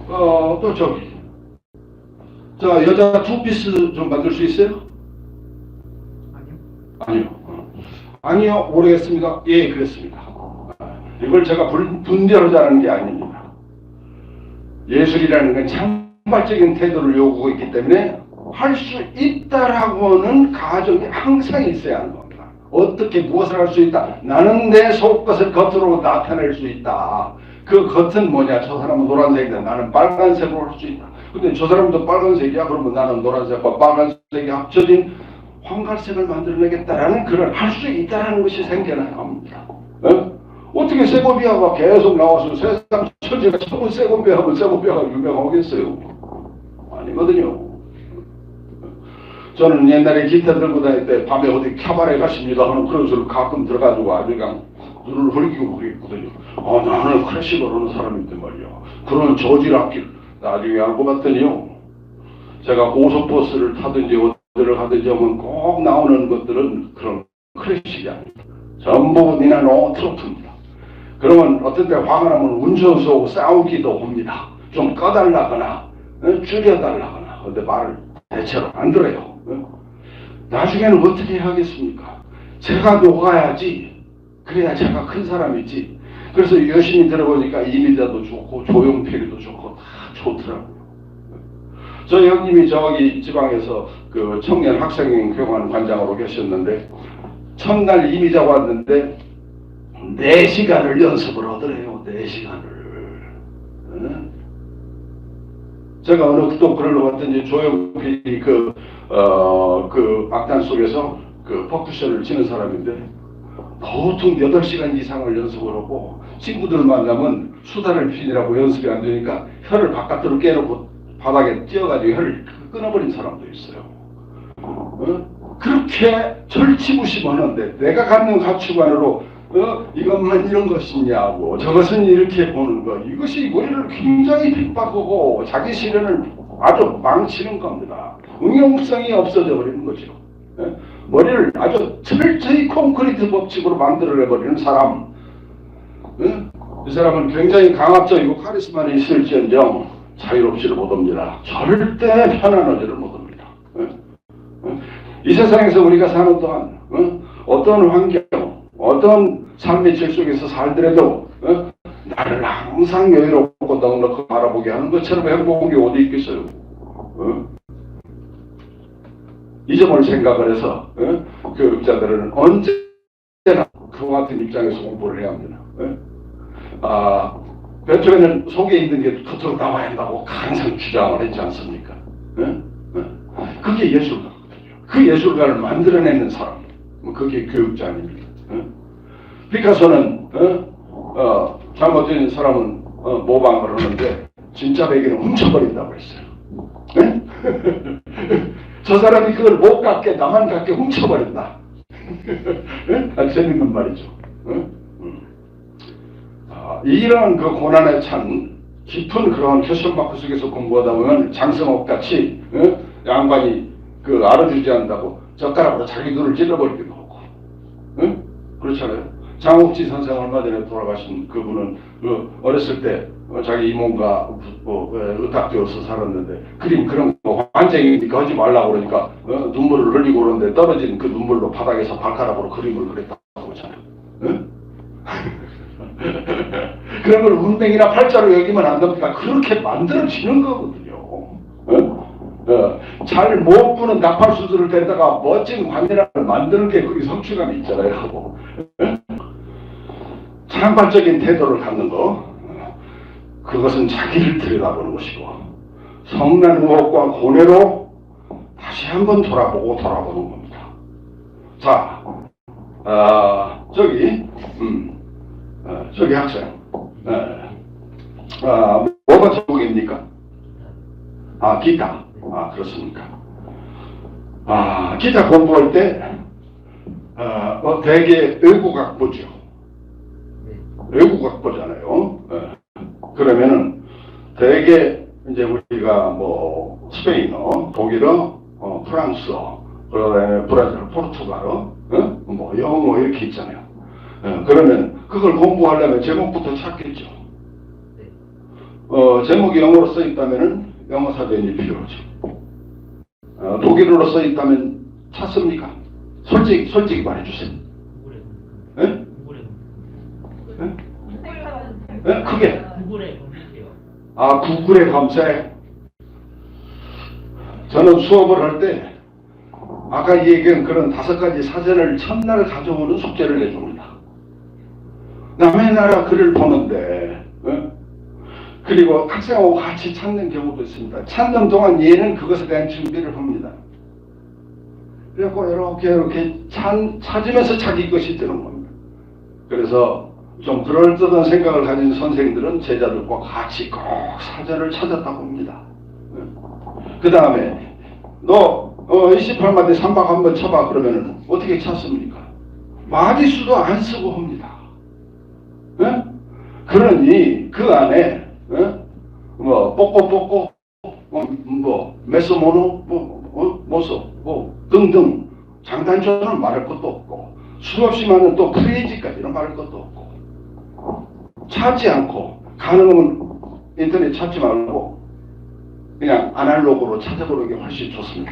또 저기 자 여자 투피스 좀 만들 수 있어요? 아니요 모르겠습니다. 예 그랬습니다. 이걸 제가 분별하자는 게 아닙니다. 예술이라는 건 창발적인 태도를 요구하고 있기 때문에 할 수 있다라고는 가정이 항상 있어야 하는 겁니다. 어떻게 무엇을 할 수 있다? 나는 내 속것을 겉으로 나타낼 수 있다. 그 겉은 뭐냐? 저 사람은 노란색이다. 나는 빨간색으로 할 수 있다. 근데 저 사람도 빨간색이야. 그러면 나는 노란색과 빨간색이 합쳐진 황갈색을 만들어내겠다라는 그런 할 수 있다라는 것이 생겨나야 합니다. 어떻게 세고비아가 계속 나와서 세상 천지가 전부 세고비아하면 세고비아가 유명하겠어요? 아니거든요. 저는 옛날에 기타 들고 다닐 때 밤에 어디 캬바레 가십니다 하는 그런 소리를 가끔 들어가지고 아주 그냥 눈을 흘기고 그랬거든요. 나는 클래식을 하는 사람인데 말이야. 그런 저질 악기를 나중에 알고 봤더니요. 제가 고속버스를 타든지 어디를 가든지 하면 꼭 나오는 것들은 그런 클래식이 아닙니다. 전부 니나노 트로트입니다. 그러면 어떤 때 화가 나면 운전수하고 싸우기도 합니다. 좀 꺼달라거나 줄여달라거나. 근데 말을 대체로 안 들어요. 나중에는 어떻게 하겠습니까? 제가 녹아야지. 그래야 제가 큰 사람이지. 그래서 열심히 들어보니까 이미자도 좋고 조용필이도 좋고 다 좋더라고요. 저희 형님이 저기 지방에서 그 청년 학생교관 관장으로 계셨는데 첫날 이미자 왔는데 4시간을 연습을 하더래요. 4시간을. 제가 어느 또 그러러 갔더니 조용필이 그 악단 속에서 그 퍼쿠션을 치는 사람인데 보통 8시간 이상을 연습을 하고 친구들 만나면 수다를 피느라고 연습이 안 되니까 혀를 바깥으로 깨놓고 바닥에 찧어가지고 혀를 끊어버린 사람도 있어요. 그렇게 절치부심하는데 내가 갖는 가치관으로 이것만 이런 것이냐고 저것은 이렇게 보는 것 이것이 머리를 굉장히 핍박하고 자기 실현을 아주 망치는 겁니다. 응용성이 없어져 버리는 거죠. 머리를 아주 철저히 콘크리트 법칙으로 만들어내버리는 사람. 이 사람은 굉장히 강압적이고 카리스마는 있을지언정 자유롭지를 못합니다. 절대 편안하지를 못합니다. 이 세상에서 우리가 사는 동안 어떤 환경, 어떤 삶의 질 속에서 살더라도 나를 항상 여유롭고 넉넉히 바라보게 하는 것처럼 행복한 게 어디 있겠어요? 이 점을 생각을 해서 교육자들은 언제나 그와 같은 입장에서 공부를 해야 합니다. 베토벤은 속에 있는 게 겉으로 나와야 한다고 항상 주장을 했지 않습니까? 그게 예술가거든요. 그 예술가를 만들어내는 사람, 그게 교육자 아닙니까? 피카소는 잘못된 사람은 모방을 하는데 진짜 베개는 훔쳐버린다고 했어요. 네? 저 사람이 그걸 못 갖게 나만 갖게 훔쳐버린다. 네? 아, 재밌는 말이죠. 네? 이런 그 고난에 찬 깊은 그런 퀘션마크 속에서 공부하다 보면 장성옥 같이 양반이 그 알아주지 않는다고 젓가락으로 자기 눈을 찔러버리기도 하고, 그렇잖아요. 장옥지 선생 얼마 전에 돌아가신 그분은 어렸을 때 자기 이모가 의탁되어서 살았는데 그림 그런 거 환쟁이니까 하지 말라고 그러니까 눈물을 흘리고 그러는데 떨어진 그 눈물로 바닥에서 발가락으로 그림을 그렸다고 하잖아요. 그런 걸 운명이나 팔자로 여기면 안 됩니다. 그렇게 만들어지는 거거든요. 잘 못 부는 나팔수들을 데다가 멋진 관이라를 만드는 게 그게 성취감이 있잖아요. 상반적인 태도를 갖는 거, 그것은 자기를 들여다보는 것이고 성난 의혹과 고뇌로 다시 한번 돌아보는 겁니다. 자, 저기 학생, 뭐가 제목입니까? 기타. 그렇습니까? 기타 공부할 때 대개 외국악보죠. 외국악보잖아요. 그러면은 대개 이제 우리가 뭐 스페인어, 독일어, 프랑스어, 그다음에 브라질, 포르투갈어, 뭐 영어 이렇게 있잖아요. 그러면 그걸 공부하려면 제목부터 찾겠죠. 제목이 영어로 써 있다면은 영어 사전이 필요하죠. 독일어로 써 있다면 찾습니까? 솔직히 말해주세요. 예? 예? 크게. 구글에 검색해요. 구글에 검색. 저는 수업을 할 때 아까 얘기한 그런 5가지 사전을 첫날 가져오는 숙제를 내줍니다. 남의 나라 글을 보는데, 그리고 학생하고 같이 찾는 경우도 있습니다. 찾는 동안 얘는 그것에 대한 준비를 합니다. 그래갖고 이렇게 찾으면서 자기 것이 되는 겁니다. 그래서 좀 그럴듯한 생각을 가진 선생들은 제자들과 같이 꼭 사전을 찾았다고 합니다. 그 다음에 너 28마디 3박 한번 쳐봐 그러면은 어떻게 찾습니까? 마디수도 안 쓰고 합니다. 그러니 그 안에 뭐 뽀꼬뽀꼬 뭐 메소모노 모소 뭐 등등 장단조는 말할 것도 없고 수없이 많은 또 프레이즈까지는 말할 것도 없고 찾지 않고 가능하면 인터넷 찾지 말고 그냥 아날로그로 찾아보는 게 훨씬 좋습니다.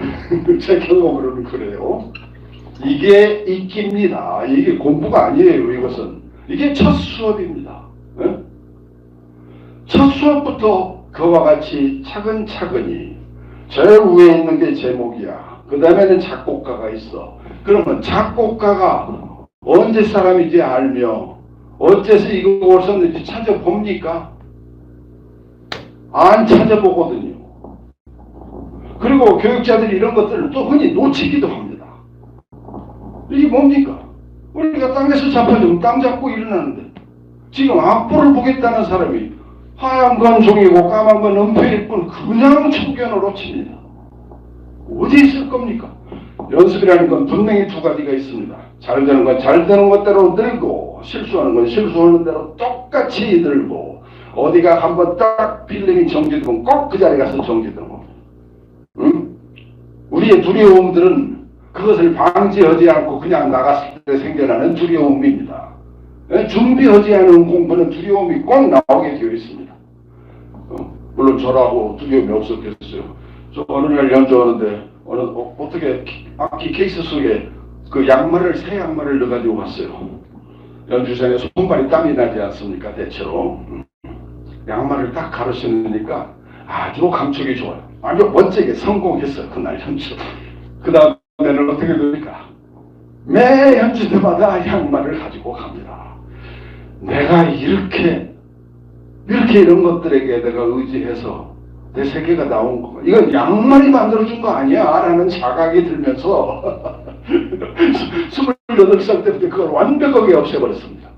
제 경험으로는 그래요. 이게 익힙니다. 이게 공부가 아니에요. 이것은 이게 첫 수업입니다. 첫 수업부터 그와 같이 차근차근히 제일 위에 있는 게 제목이야. 그 다음에는 작곡가가 있어. 그러면 작곡가가 언제 사람인지 알며 어째서 이 곡을 썼는지 찾아봅니까? 안 찾아보거든요. 그리고 교육자들이 이런 것들을 또 흔히 놓치기도 합니다. 이게 뭡니까? 우리가 땅에서 잡혀주면 땅 잡고 일어나는데 지금 악보를 보겠다는 사람이 하얀 건 종이고 까만 건 은폐일 뿐 그냥 초견으로 칩니다. 어디 있을 겁니까? 연습이라는 건 분명히 2가지가 있습니다. 잘 되는 건 잘 되는 것대로 들고 실수하는 건 실수하는 대로 똑같이 들고 어디가 한번 딱 필름이 정지되면 꼭 그 자리에 가서 정지되는 겁니다. 우리의 두려움들은 그것을 방지하지 않고 그냥 나갔을 때 생겨나는 두려움입니다. 준비하지 않은 공부는 두려움이 꼭 나오게 되어 있습니다. 물론 저라고 두려움이 없었겠어요. 저 어느 날 연주하는데 어떻게 악기 케이스 속에 그 양말을 새 양말을 넣어가지고 왔어요. 연주생에 손발이 땀이 나지 않습니까? 대체로 양말을 딱 가로 신으니까 아주 감촉이 좋아요. 아주 멋지게 성공했어요. 그날 연주. 그 다음에는 어떻게 됩니까? 매 연주 때마다 양말을 가지고 갑니다. 내가 이렇게 이런 것들에게 내가 의지해서 내 세계가 나온 거. 이건 양말이 만들어준 거 아니야 라는 자각이 들면서 28살 때부터 그걸 완벽하게 없애버렸습니다.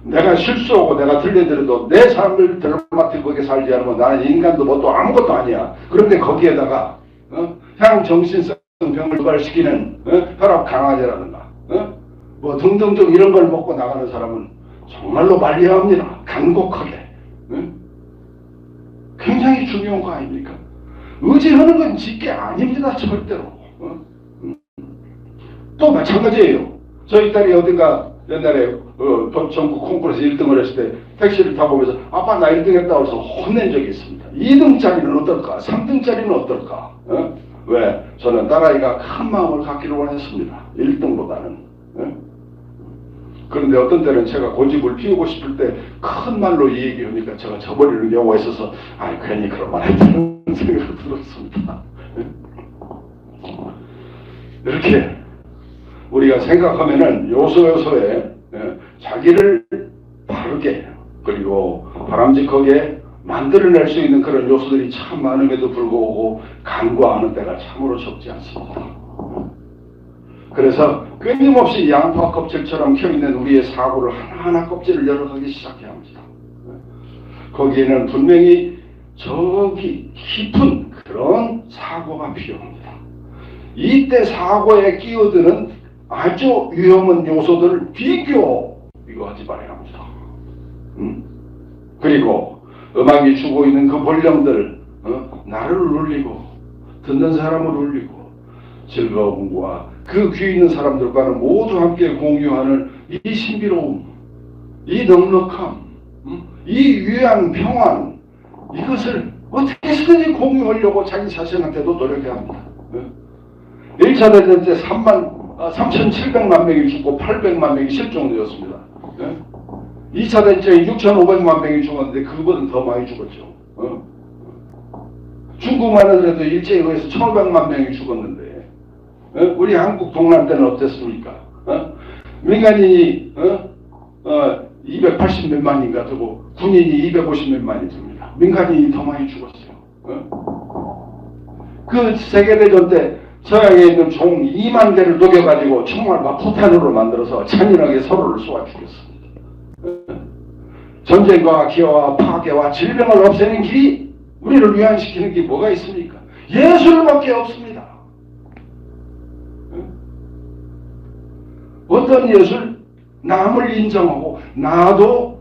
내가 실수하고 내가 틀려들어도 내 삶을 들러맞게 거기에 살지 않으면 나는 인간도 뭐 또 아무것도 아니야. 그런데 거기에다가 향정신성 병을 유발시키는 혈압 강화제라든가 뭐 등등등 이런 걸 먹고 나가는 사람은 정말로 말려야 합니다. 간곡하게. 굉장히 중요한 거 아닙니까? 의지하는 건 짓게 아닙니다. 절대로. 또 마찬가지예요. 저희 딸이 어딘가 옛날에 전국 콩쿠르에서 1등을 했을 때 택시를 타고 오면서 아빠 나 1등 했다고 해서 혼낸 적이 있습니다. 2등짜리는 어떨까? 3등짜리는 어떨까? 왜? 저는 딸아이가 큰 마음을 갖기를 원했습니다. 1등보다는. 그런데 어떤 때는 제가 고집을 피우고 싶을 때 큰 말로 이 얘기하니까 제가 저버리는 경우가 있어서 괜히 그런 말 했다는 생각이 들었습니다. 이렇게 우리가 생각하면은 요소요소에 자기를 바르게 그리고 바람직하게 만들어낼 수 있는 그런 요소들이 참 많음에도 불구하고 간과하는 때가 참으로 적지 않습니다. 그래서 끊임없이 양파 껍질처럼 켜있는 우리의 사고를 하나하나 껍질을 열어가기 시작해야 합니다. 거기에는 분명히 저기 깊은 그런 사고가 필요합니다. 이때 사고에 끼어드는 아주 위험한 요소들을 비교하지 말아야 합니다. 그리고 음악이 주고 있는 그 볼륨들 나를 울리고 듣는 사람을 울리고 즐거움과 그 귀 있는 사람들과는 모두 함께 공유하는 이 신비로움, 이 넉넉함, 이 위안, 평안 이것을 어떻게 해서든지 공유하려고 자기 자신한테도 노력해야 합니다. 1차 대전 때 3,700만 명이 죽고 800만 명이 실종되었습니다. 2차 대전 때 6,500만 명이 죽었는데 그보다 더 많이 죽었죠. 중국만 하더라도 일제에 의해서 1,500만 명이 죽었는데 우리 한국 동란 때는 어땠습니까? 민간인이 280 몇만인가 되고 군인이 250 몇만이 됩니다. 민간인이 더 많이 죽었어요. 그 세계대전 때 서양에 있는 종 2만 개를 녹여가지고 정말 막 포탄으로 만들어서 잔인하게 서로를 쏘아 죽였습니다. 전쟁과 기아와 파괴와 질병을 없애는 길이 우리를 위안시키는 게 뭐가 있습니까? 예술밖에 없습니다. 어떤 예술? 남을 인정하고 나도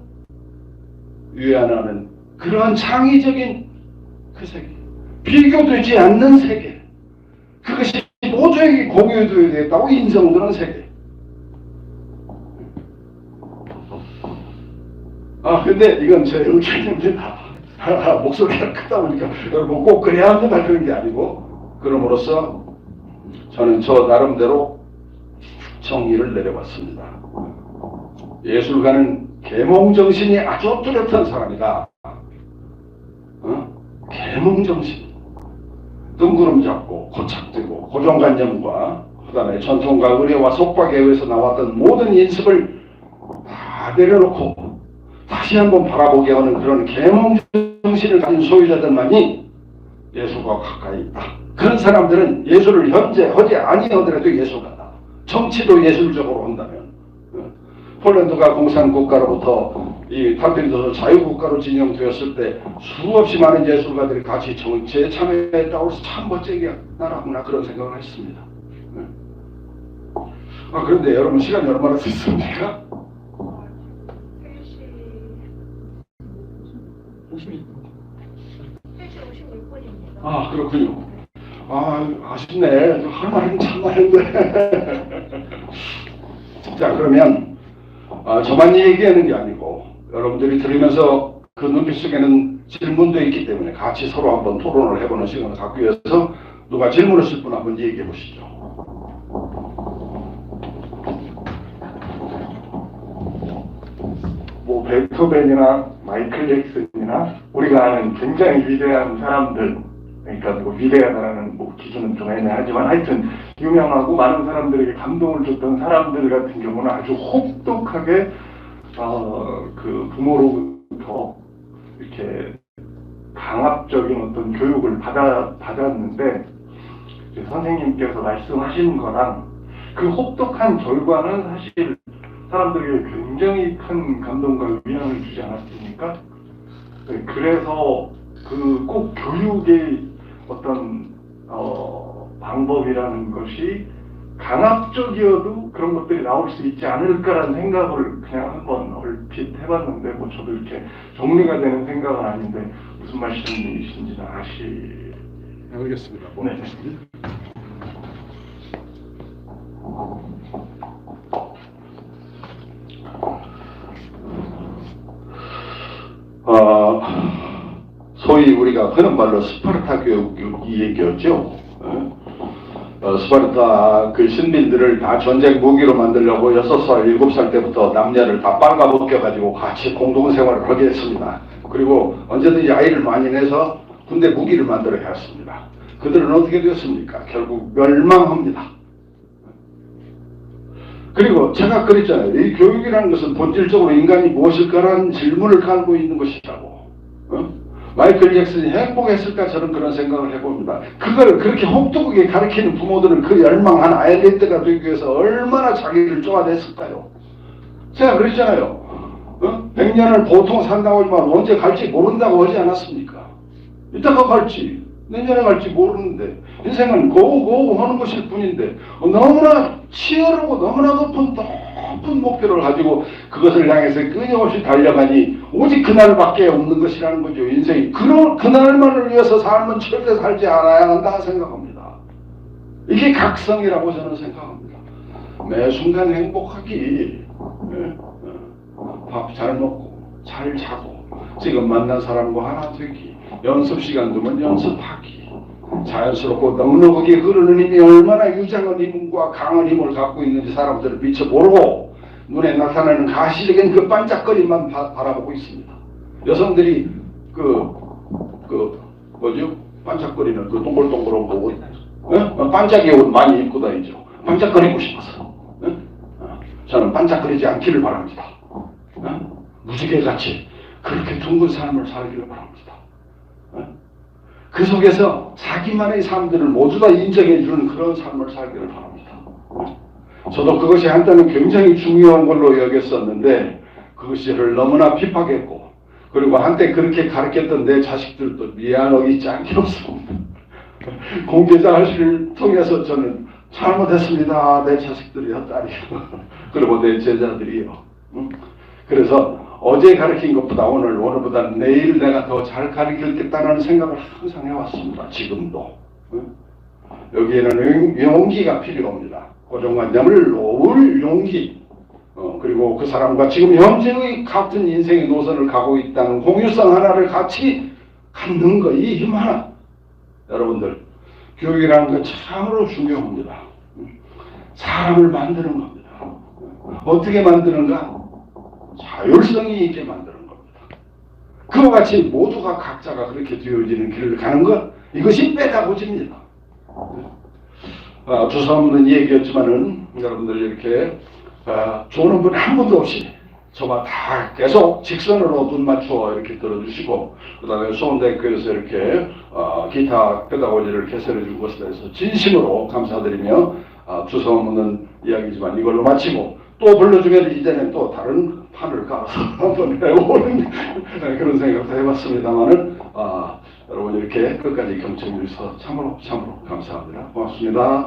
위안하는 그러한 창의적인 그 세계, 비교되지 않는 세계, 그것이 모두에게 공유되어야 되겠다고 인정되는 세계. 근데 이건 제 의견입니다. 목소리가 크다 보니까 여러분 꼭 그래야 합니다 그런 게 아니고, 그럼으로써 저는 저 나름대로 정의를 내려봤습니다. 예술가는 계몽정신이 아주 뚜렷한 사람이다. 계몽정신, 뜬구름 잡고 고착되고 고정관념과 그 다음에 전통과 의례와 속박에 의해서 나왔던 모든 인습을 다 내려놓고 다시 한번 바라보게 하는 그런 계몽정신을 가진 소유자들만이 예술과 가까이 있다. 그런 사람들은 예술을 현재 하지 아니하더라도 예술가다. 정치도 예술적으로 한다면, 폴란드가 공산국가로부터 이 탈피르도서 자유국가로 진영되었을 때 수없이 많은 예술가들이 같이 정치에 참여했다고 해서 참 멋지게 나라구나 그런 생각을 했습니다. 그런데 여러분 시간이 얼마나 됐습니까? 56분입니다. 그렇군요. 아쉽네. 할 말은 참 많은데. 자, 그러면 저만 얘기하는 게 아니고 여러분들이 들으면서 그 눈빛 속에는 질문도 있기 때문에 같이 서로 한번 토론을 해보는 시간을 갖기 위해서 누가 질문하실 분 한번 얘기해 보시죠. 뭐 베토벤이나 마이클 잭슨이나 우리가 아는 굉장히 위대한 사람들, 그러니까 뭐 위대하다라는 뭐 기준은 좀 애매하지만 하여튼 유명하고 많은 사람들에게 감동을 줬던 사람들 같은 경우는 아주 혹독하게 그 부모로부터 이렇게 강압적인 어떤 교육을 받았는데 선생님께서 말씀하신 거랑 그 혹독한 결과는 사실 사람들에게 굉장히 큰 감동과 위안을 주지 않았습니까? 네, 그래서 그 꼭 교육의 어떤 방법이라는 것이 강압적이어도 그런 것들이 나올 수 있지 않을까라는 생각을 그냥 한번 얼핏 해봤는데, 뭐 저도 이렇게 정리가 되는 생각은 아닌데 무슨 말씀이신지는 알겠습니다. 네. 소위 우리가 그런 말로 스파르타 교육이 얘기였죠. 스파르타 그 신민들을 다 전쟁 무기로 만들려고 6살, 7살 때부터 남녀를 다 빨가벗겨가지고 같이 공동생활을 하게 했습니다. 그리고 언제든지 아이를 많이 내서 군대 무기를 만들어야 했습니다. 그들은 어떻게 되었습니까? 결국 멸망합니다. 그리고 제가 그랬잖아요. 이 교육이라는 것은 본질적으로 인간이 무엇일까라는 질문을 갖고 있는 것이라고. 마이클 잭슨이 행복했을까? 저는 그런 생각을 해봅니다. 그걸 그렇게 혹독하게 가르치는 부모들은 그 열망한 아일랜드가 되기 위해서 얼마나 자기를 쪼아냈을까요? 제가 그랬잖아요. 100년을 보통 산다고 하지만 언제 갈지 모른다고 하지 않았습니까? 이따가 갈지, 내년에 갈지 모르는데 인생은 고고 하는 것일 뿐인데 너무나 치열하고 너무나 높은 목표를 가지고 그것을 향해서 끊임없이 달려가니 오직 그날밖에 없는 것이라는 거죠. 인생이 그날만을 위해서 삶은 절대 살지 않아야 한다 생각합니다. 이게 각성이라고 저는 생각합니다. 매 순간 행복하기, 밥 잘 먹고 잘 자고 지금 만난 사람과 하나 되기, 연습 시간 두면 연습하기, 자연스럽고 넉넉하게 흐르는 힘이 얼마나 유장한 힘과 강한 힘을 갖고 있는지 사람들을 미처 모르고 눈에 나타나는 가시적인 그 반짝거림만 바라보고 있습니다. 여성들이 뭐죠? 반짝거리는 그 동글동글한 옷, 반짝이 옷 많이 입고 다니죠. 반짝거리고 싶어서. 저는 반짝거리지 않기를 바랍니다. 무지개같이 그렇게 둥근 삶을 살기를 바랍니다. 그 속에서 자기만의 삶들을 모두 다 인정해주는 그런 삶을 살기를 바랍니다. 저도 그것이 한때는 굉장히 중요한 걸로 여겼었는데 그것이 저를 너무나 핍박했고, 그리고 한때 그렇게 가르쳤던 내 자식들도 미안하기 짝이 없습니다. 공개자를 통해서 저는 잘못했습니다. 내 자식들이요, 딸이요. 그리고 내 제자들이요. 그래서 어제 가르친 것보다 오늘보다 내일 내가 더 잘 가르치겠다는 생각을 항상 해왔습니다. 지금도. 여기에는 용기가 필요합니다. 고정관념을 놓을 용기, 그리고 그 사람과 지금 현재의 같은 인생의 노선을 가고 있다는 공유성 하나를 같이 갖는 거, 이 힘 하나. 여러분들, 교육이라는 건 참으로 중요합니다. 사람을 만드는 겁니다. 어떻게 만드는가? 자율성이 있게 만드는 겁니다. 그와 같이 모두가 각자가 그렇게 되어지는 길을 가는 것, 이것이 빼다고집니다. 주섬없는 얘기였지만은 여러분들 이렇게 좋은 분 한 분도 없이 저와 다 계속 직선으로 눈 맞춰 이렇게 들어주시고, 그 다음에 수원대학교에서 이렇게 기타 페다고지를 개설해 준 것에 대해서 진심으로 감사드리며, 주섬없는 이야기지만 이걸로 마치고 또 불러주면 이제는 또 다른 판을 깔아서 한번 해보는 그런 생각도 해봤습니다만은, 여러분 이렇게 끝까지 경청해 주셔서 참으로 감사합니다. 고맙습니다.